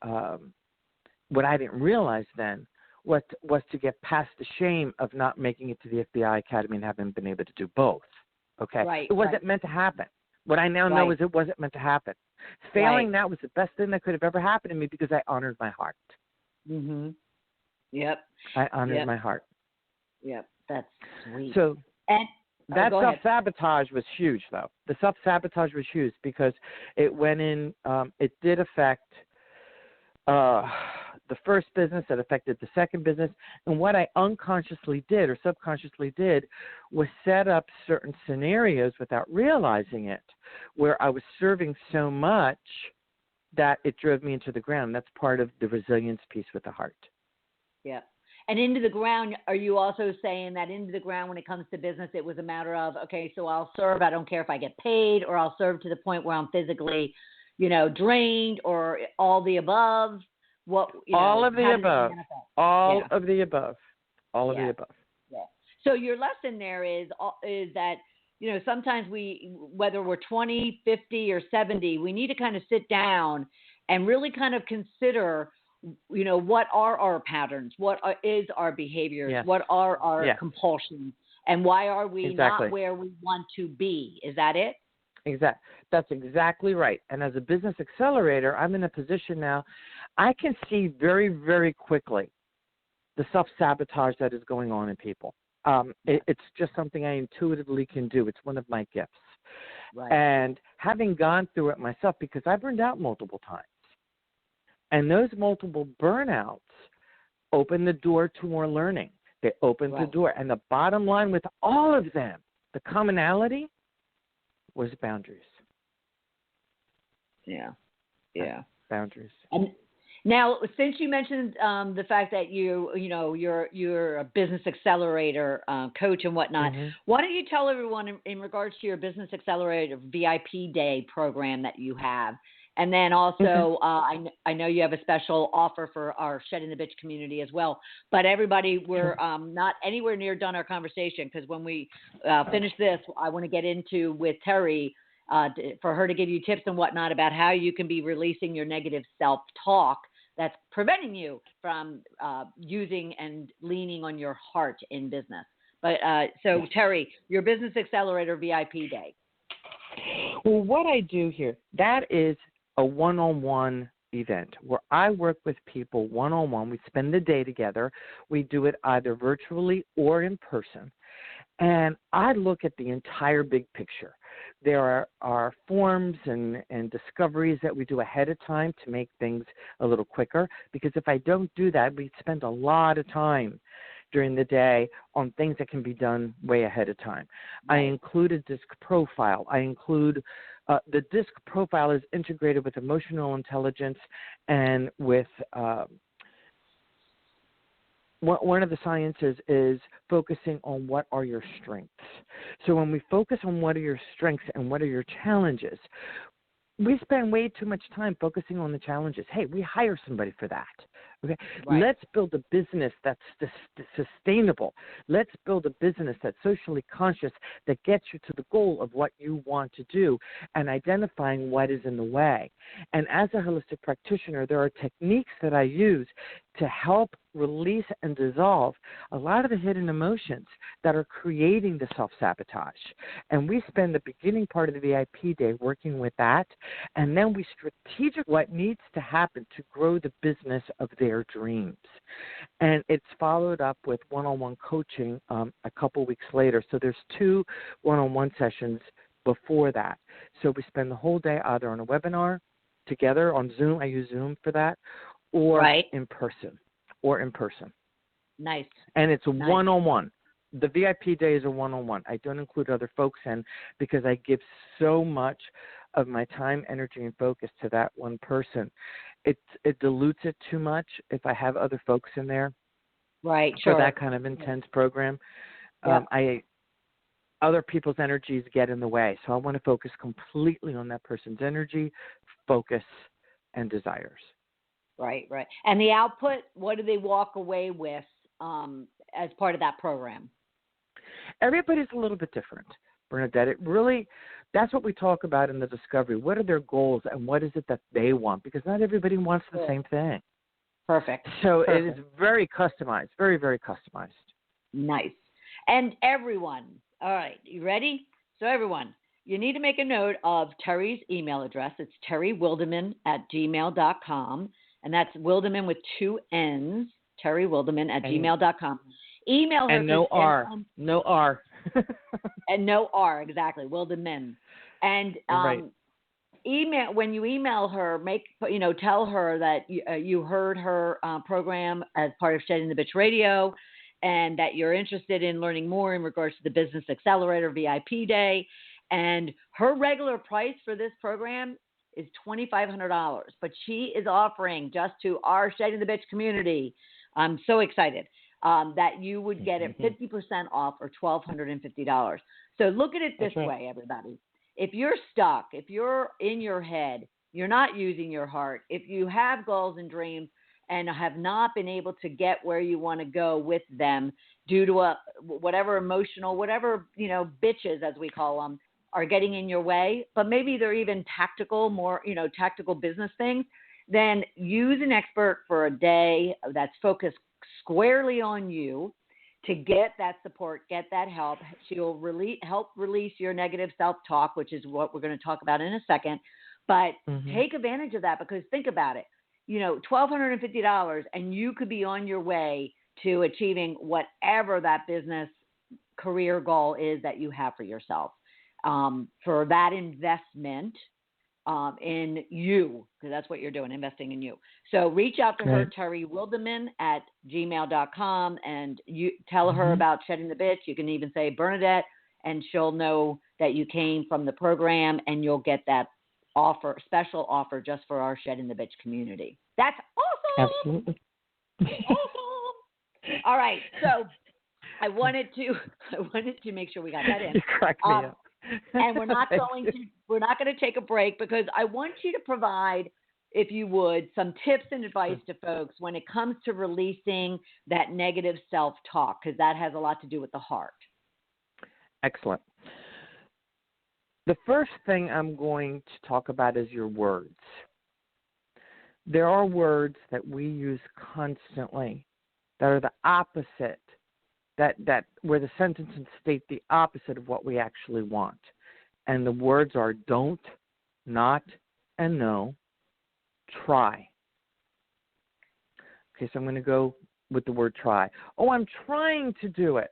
what I didn't realize then was to get past the shame of not making it to the FBI Academy and having been able to do both. Okay? Right, it wasn't meant to happen. What I now know is it wasn't meant to happen. Failing that was the best thing that could have ever happened to me because I honored my heart. Mm-hmm. Yep. I honored my heart. Yep. That's sweet. So that self-sabotage was huge, though. The self-sabotage was huge because it went in, it did affect the first business, it affected the second business. And what I unconsciously did or subconsciously did was set up certain scenarios without realizing it, where I was serving so much that it drove me into the ground. That's part of the resilience piece with the heart. Yeah. And into the ground, are you also saying that into the ground when it comes to business, it was a matter of, okay, so I'll serve, I don't care if I get paid, or I'll serve to the point where I'm physically, drained, or all the above? All of the above. All of the above. All of the above. Yeah. So your lesson there is that, sometimes whether we're 20, 50, or 70, we need to kind of sit down and really kind of consider what are our patterns? What is our behaviors? Yes. What are our compulsions? And why are we Exactly. not where we want to be? Is that it? Exactly. That's exactly right. And as a business accelerator, I'm in a position now, I can see very, very quickly the self-sabotage that is going on in people. It's just something I intuitively can do. It's one of my gifts. Right. And having gone through it myself, because I burned out multiple times, and those multiple burnouts open the door to more learning. They opened the door. And the bottom line with all of them, the commonality was boundaries. Yeah. Yeah. Boundaries. Now, since you mentioned the fact that you're a business accelerator coach and whatnot, why don't you tell everyone in regards to your business accelerator VIP day program that you have, and then also I know you have a special offer for our Shedding the Bitch community as well. But everybody, we're not anywhere near done our conversation, because when we finish this, I want to get into with Terry for her to give you tips and whatnot about how you can be releasing your negative self-talk that's preventing you from using and leaning on your heart in business. But so, Terry, your Business Accelerator VIP Day. Well, what I do here, that is a one-on-one event where I work with people one-on-one. We spend the day together. We do it either virtually or in person. And I look at the entire big picture. There are forms and discoveries that we do ahead of time to make things a little quicker, because if I don't do that, we spend a lot of time during the day on things that can be done way ahead of time. I include a disc profile. I include the disc profile is integrated with emotional intelligence and with one of the sciences is focusing on what are your strengths. So when we focus on what are your strengths and what are your challenges, we spend way too much time focusing on the challenges. Hey, we hire somebody for that. Okay, let's build a business that's sustainable. Let's build a business that's socially conscious, that gets you to the goal of what you want to do, and identifying what is in the way. And as a holistic practitioner, there are techniques that I use to help release and dissolve a lot of the hidden emotions that are creating the self-sabotage. And we spend the beginning part of the VIP day working with that, and then we strategize what needs to happen to grow the business of their dreams. And it's followed up with one-on-one coaching a couple weeks later. So there's 2 one-on-one sessions before that. So we spend the whole day either on a webinar together on Zoom. I use Zoom for that, or in person. Nice. And it's a one-on-one. The VIP day is a one-on-one. I don't include other folks in because I give so much of my time, energy, and focus to that one person. It dilutes it too much if I have other folks in there. Right, for that kind of intense program. Other people's energies get in the way. So I want to focus completely on that person's energy, focus, and desires. Right. And the output, what do they walk away with as part of that program? Everybody's a little bit different, Bernadette. It really, that's what we talk about in the discovery. What are their goals and what is it that they want? Because not everybody wants the same thing. Perfect. So it is very customized, very, very customized. Nice. And everyone, all right, you ready? So everyone, you need to make a note of Terry's email address. It's terrywildemann@gmail.com. And that's Wildemann with 2 N's, terrywildemann@gmail.com. Email her. And no R. No R. And no R, exactly. Wildemann. And email, when you email her, tell her that you heard her program as part of Shedding the Bitch Radio, and that you're interested in learning more in regards to the Business Accelerator VIP Day. And her regular price for this program is $2,500, but she is offering just to our Shedding the Bitch community. I'm so excited that you would get it 50% off, or $1,250. So look at it this way, everybody. If you're stuck, if you're in your head, you're not using your heart, if you have goals and dreams and have not been able to get where you want to go with them due to whatever emotional, bitches, as we call them, are getting in your way, but maybe they're even tactical business things, then use an expert for a day that's focused squarely on you to get that support, get that help. She'll help release your negative self-talk, which is what we're going to talk about in a second. But take advantage of that, because think about it. $1,250, and you could be on your way to achieving whatever that business career goal is that you have for yourself. For that investment in you, because that's what you're doing, investing in you. So reach out to her, terrywildemann@gmail.com, and you tell her about Shedding the Bitch. You can even say Bernadette, and she'll know that you came from the program, and you'll get that special offer just for our Shedding the Bitch community. That's Absolutely. All right, so I wanted to make sure we got that in. You crack me up. And we're not going to take a break because I want you to provide, if you would, some tips and advice to folks when it comes to releasing that negative self-talk, because that has a lot to do with the heart. Excellent. The first thing I'm going to talk about is your words. There are words that we use constantly that are the opposite, that where the sentences state the opposite of what we actually want. And the words are don't, not, and no. Try. Okay, so I'm going to go with the word try. Oh, I'm trying to do it.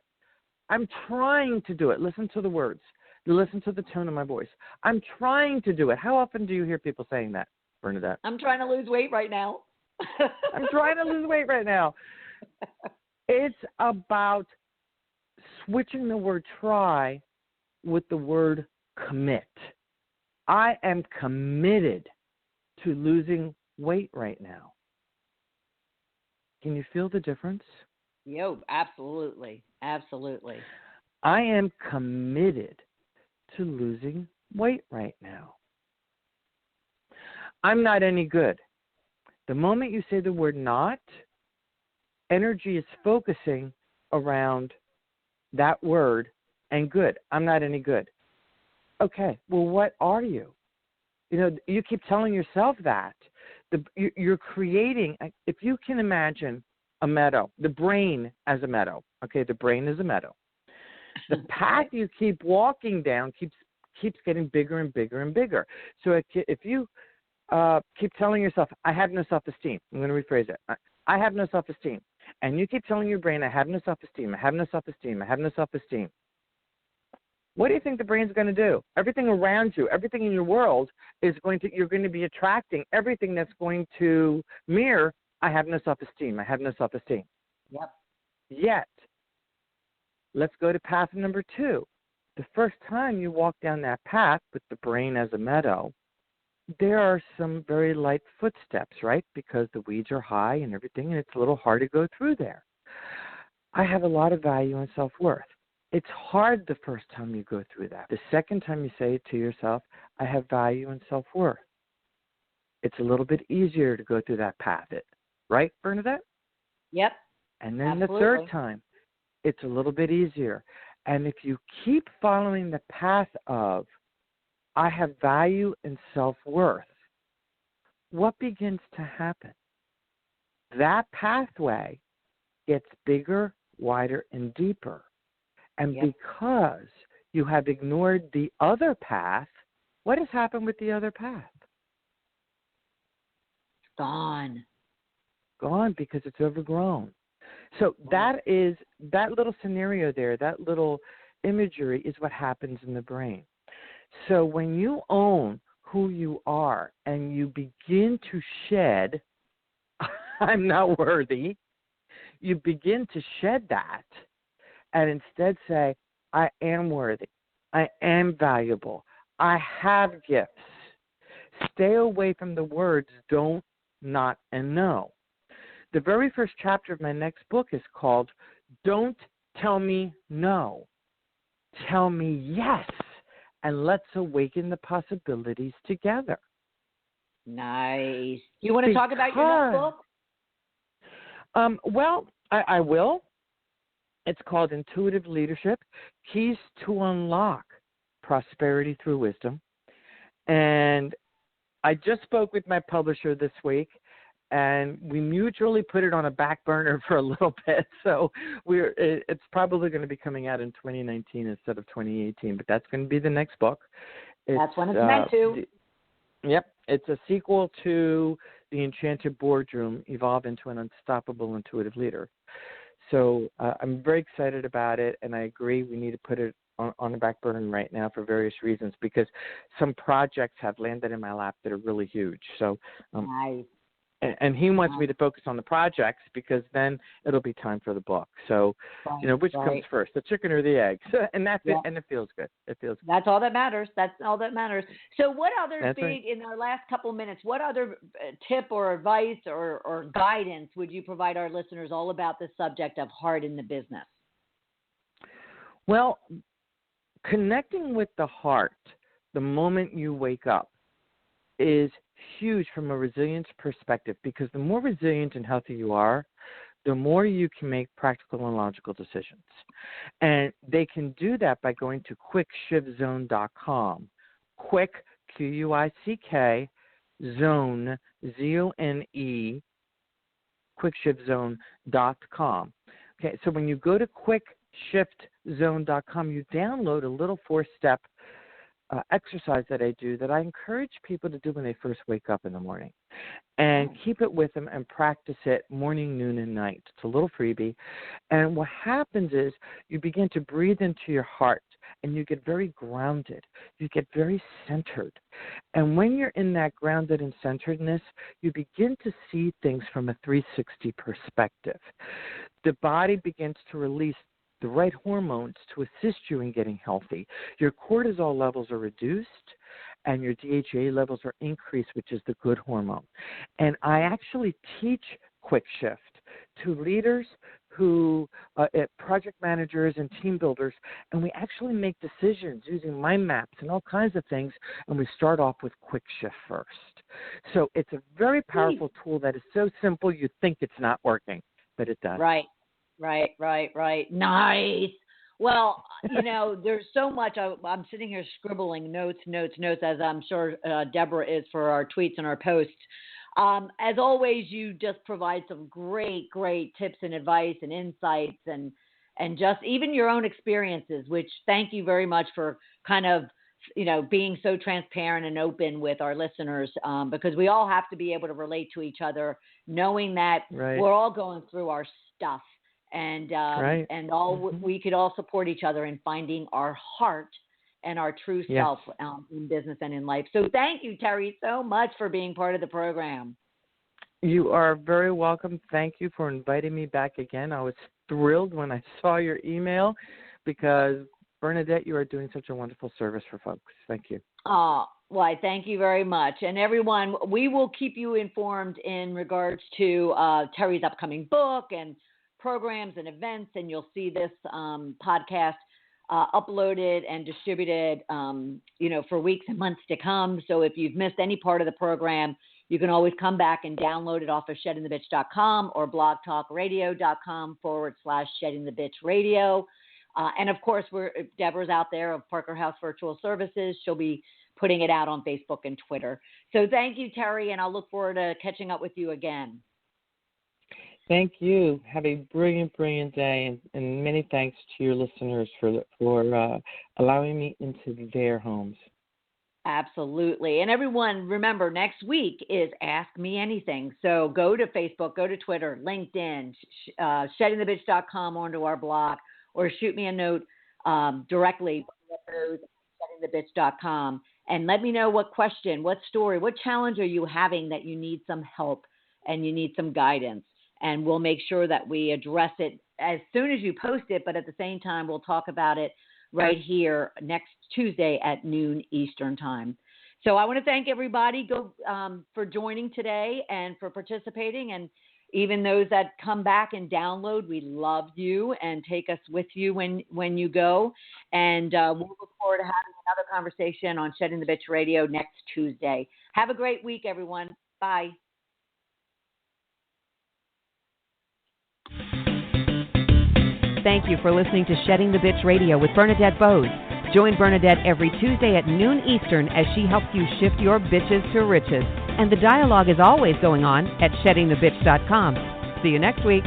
I'm trying to do it. Listen to the words. Listen to the tone of my voice. I'm trying to do it. How often do you hear people saying that, Bernadette? I'm trying to lose weight right now. I'm trying to lose weight right now. It's about switching the word try with the word commit. I am committed to losing weight right now. Can you feel the difference? Yo, absolutely. Absolutely. I am committed to losing weight right now. I'm not any good. The moment you say the word not, energy is focusing around that word and good. I'm not any good. Okay, well, what are you? You know, you keep telling yourself that. You're creating, if you can imagine a meadow, the brain as a meadow. Okay, the brain is a meadow. The path you keep walking down keeps getting bigger and bigger and bigger. So if you keep telling yourself, I have no self-esteem. I'm going to rephrase it. I have no self-esteem. And you keep telling your brain, I have no self-esteem, I have no self-esteem, I have no self-esteem. What do you think the brain's going to do? Everything around you, everything in your world you're going to be attracting everything that's going to mirror, I have no self-esteem, I have no self-esteem. Yep. Yet, let's go to path number 2. The first time you walk down that path with the brain as a meadow, there are some very light footsteps, right? Because the weeds are high and everything, and it's a little hard to go through there. I have a lot of value and self-worth. It's hard the first time you go through that. The second time you say it to yourself, I have value and self-worth. It's a little bit easier to go through that path, right, Bernadette? Yep. And then Absolutely. The third time, it's a little bit easier. And if you keep following the path of, I have value and self-worth, what begins to happen? That pathway gets bigger, wider, and deeper. And because you have ignored the other path, what has happened with the other path? Gone. Gone because it's overgrown. So that little scenario there, that little imagery is what happens in the brain. So when you own who you are and you begin to shed, I'm not worthy, you begin to shed that and instead say, I am worthy, I am valuable, I have gifts. Stay away from the words don't, not, and no. The very first chapter of my next book is called Don't Tell Me No. Tell me yes, and let's awaken the possibilities together. Nice. You want to talk about your next book? Well, I will. It's called Intuitive Leadership, Keys to Unlock Prosperity Through Wisdom. And I just spoke with my publisher this week, and we mutually put it on a back burner for a little bit. So it's probably going to be coming out in 2019 instead of 2018, but that's going to be the next book. That's when it's meant to. Yep. It's a sequel to The Enchanted Boardroom, Evolve into an Unstoppable Intuitive Leader. So I'm very excited about it, and I agree we need to put it on the back burner right now for various reasons because some projects have landed in my lap that are really huge. So nice. And he wants me to focus on the projects because then it'll be time for the book. So, which comes first, the chicken or the egg? And that's it. And it feels good. That's all that matters. So what other in our last couple minutes, what other tip or advice or guidance would you provide our listeners all about the subject of heart in the business? Well, connecting with the heart the moment you wake up is huge from a resilience perspective, because the more resilient and healthy you are, the more you can make practical and logical decisions. And they can do that by going to quickshiftzone.com. Quick, Quick, zone, ZONE, quickshiftzone.com. Okay, so when you go to quickshiftzone.com, you download a little 4-step exercise that I do that I encourage people to do when they first wake up in the morning, and keep it with them and practice it morning, noon, and night. It's a little freebie. And what happens is you begin to breathe into your heart, and you get very grounded. You get very centered. And when you're in that grounded and centeredness, you begin to see things from a 360 perspective. The body begins to release the right hormones to assist you in getting healthy. Your cortisol levels are reduced, and your DHEA levels are increased, which is the good hormone. And I actually teach Quick Shift to leaders who, project managers and team builders, and we actually make decisions using mind maps and all kinds of things, and we start off with Quick Shift first. So it's a very powerful tool that is so simple you think it's not working, but it does. Right. Nice. Well, there's so much. I'm sitting here scribbling notes, as I'm sure Deborah is for our tweets and our posts. As always, you just provide some great tips and advice and insights and just even your own experiences, which thank you very much for kind of, being so transparent and open with our listeners, because we all have to be able to relate to each other, knowing that we're all going through our stuff. And we could all support each other in finding our heart and our true self in business and in life. So thank you, Terry, so much for being part of the program. You are very welcome. Thank you for inviting me back again. I was thrilled when I saw your email because, Bernadette, you are doing such a wonderful service for folks. Thank you. Well, I thank you very much. And everyone, we will keep you informed in regards to Terry's upcoming book and programs and events, and you'll see this podcast uploaded and distributed, for weeks and months to come. So if you've missed any part of the program, you can always come back and download it off of sheddingthebitch.com or blogtalkradio.com/sheddingthebitchradio. And of course, Deborah's out there of Parker House Virtual Services. She'll be putting it out on Facebook and Twitter. So thank you, Terry, and I'll look forward to catching up with you again. Thank you. Have a brilliant day, and many thanks to your listeners for allowing me into their homes. Absolutely. And everyone, remember, next week is Ask Me Anything. So go to Facebook, go to Twitter, LinkedIn, sheddingthebitch.com onto our blog, or shoot me a note directly at sheddingthebitch.com, and let me know what question, what story, what challenge are you having that you need some help and you need some guidance. And we'll make sure that we address it as soon as you post it, but at the same time, we'll talk about it right here next Tuesday at noon Eastern time. So I want to thank everybody for joining today and for participating. And even those that come back and download, we love you and take us with you when you go. And we'll look forward to having another conversation on Shedding the Bitch Radio next Tuesday. Have a great week, everyone. Bye. Thank you for listening to Shedding the Bitch Radio with Bernadette Boas. Join Bernadette every Tuesday at noon Eastern as she helps you shift your bitches to riches. And the dialogue is always going on at sheddingthebitch.com. See you next week.